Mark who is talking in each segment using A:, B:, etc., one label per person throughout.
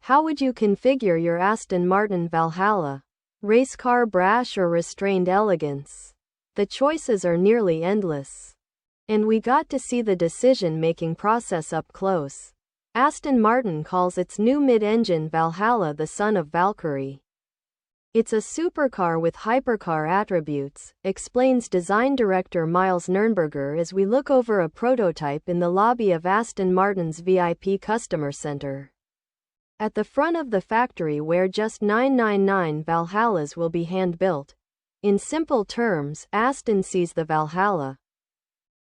A: How would you configure your Aston Martin Valhalla? Race car brash or restrained elegance? The choices are nearly endless. And we got to see the decision-making process up close. Aston Martin calls its new mid-engine Valhalla the son of Valkyrie. It's a supercar with hypercar attributes, explains design director Miles Nurnberger as we look over a prototype in the lobby of Aston Martin's VIP customer center. At the front of the factory where just 999 Valhallas will be hand-built. In simple terms, Aston sees the Valhalla,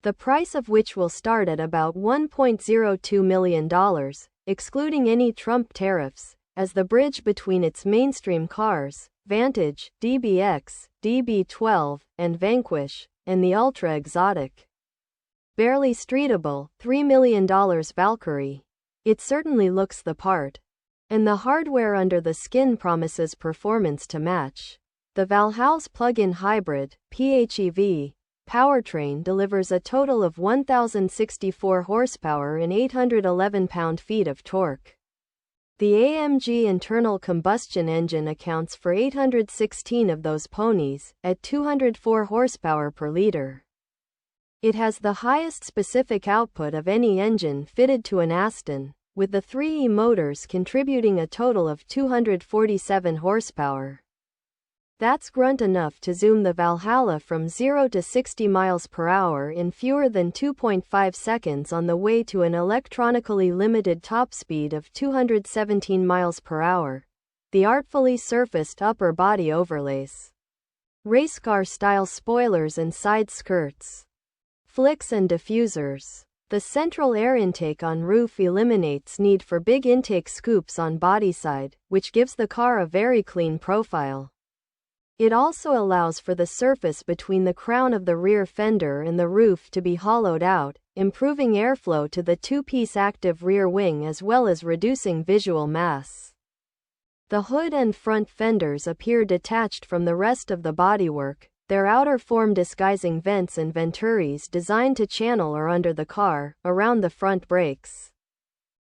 A: the price of which will start at about $1.02 million, excluding any Trump tariffs, as the bridge between its mainstream cars, Vantage, DBX, DB12, and Vanquish, and the ultra-exotic, barely streetable, $3 million Valkyrie. It certainly looks the part. And the hardware under the skin promises performance to match. The Valhall's plug-in hybrid, PHEV, powertrain delivers a total of 1,064 horsepower and 811 pound-feet of torque. The AMG internal combustion engine accounts for 816 of those ponies, at 204 horsepower per liter. It has the highest specific output of any engine fitted to an Aston, with the 3E motors contributing a total of 247 horsepower. That's grunt enough to zoom the Valhalla from 0 to 60 miles per hour in fewer than 2.5 seconds on the way to an electronically limited top speed of 217 miles per hour. The artfully surfaced upper body overlays, race car style spoilers and side skirts, flics and diffusers. The central air intake on roof eliminates need for big intake scoops on bodyside, which gives the car a very clean profile. It also allows for the surface between the crown of the rear fender and the roof to be hollowed out, improving airflow to the two-piece active rear wing as well as reducing visual mass. The hood and front fenders appear detached from the rest of the bodywork, their outer form disguising vents and venturis designed to channel or under the car, around the front brakes,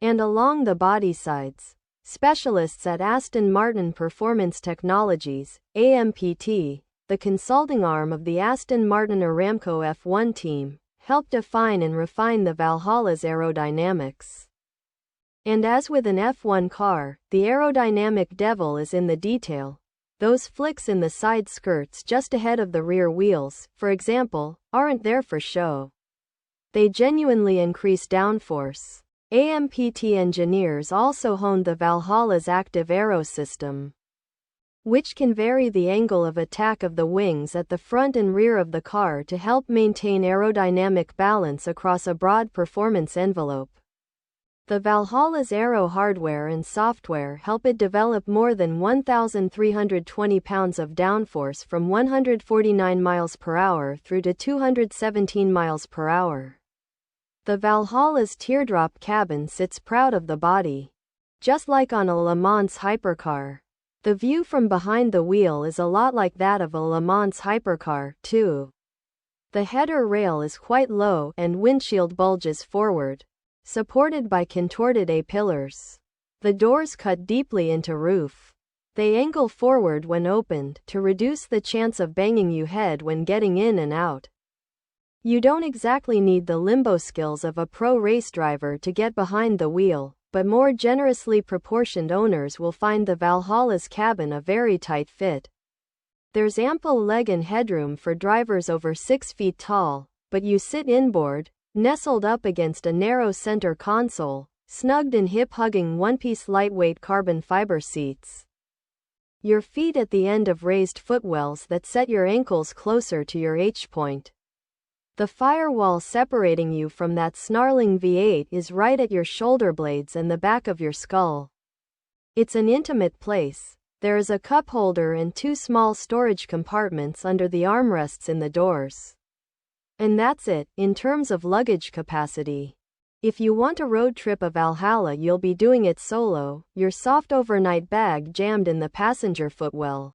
A: and along the body sides. Specialists at Aston Martin Performance Technologies, AMPT, the consulting arm of the Aston Martin Aramco F1 team, help define and refine the Valhalla's aerodynamics. And as with an F1 car, the aerodynamic devil is in the detail. Those flicks in the side skirts just ahead of the rear wheels, for example, aren't there for show. They genuinely increase downforce. AMPT engineers also honed the Valhalla's active aero system, which can vary the angle of attack of the wings at the front and rear of the car to help maintain aerodynamic balance across a broad performance envelope. The Valhalla's aero hardware and software help it develop more than 1,320 pounds of downforce from 149 miles per hour through to 217 miles per hour. The Valhalla's teardrop cabin sits proud of the body. Just like on a Le Mans hypercar. The view from behind the wheel is a lot like that of a Le Mans hypercar, too. The header rail is quite low and windshield bulges forward, supported by contorted A-pillars. The doors cut deeply into roof. They angle forward when opened to reduce the chance of banging your head when getting in and out. You don't exactly need the limbo skills of a pro race driver to get behind the wheel, but more generously proportioned owners will find the Valhalla's cabin a very tight fit. There's ample leg and headroom for drivers over 6 feet tall, but you sit inboard, nestled up against a narrow center console, snugged in hip-hugging one-piece lightweight carbon fiber seats. Your feet at the end of raised footwells that set your ankles closer to your H-point. The firewall separating you from that snarling V8 is right at your shoulder blades and the back of your skull. It's an intimate place. There is a cup holder and 2 small storage compartments under the armrests in the doors. And that's it, in terms of luggage capacity. If you want a road trip of Valhalla, you'll be doing it solo, your soft overnight bag jammed in the passenger footwell.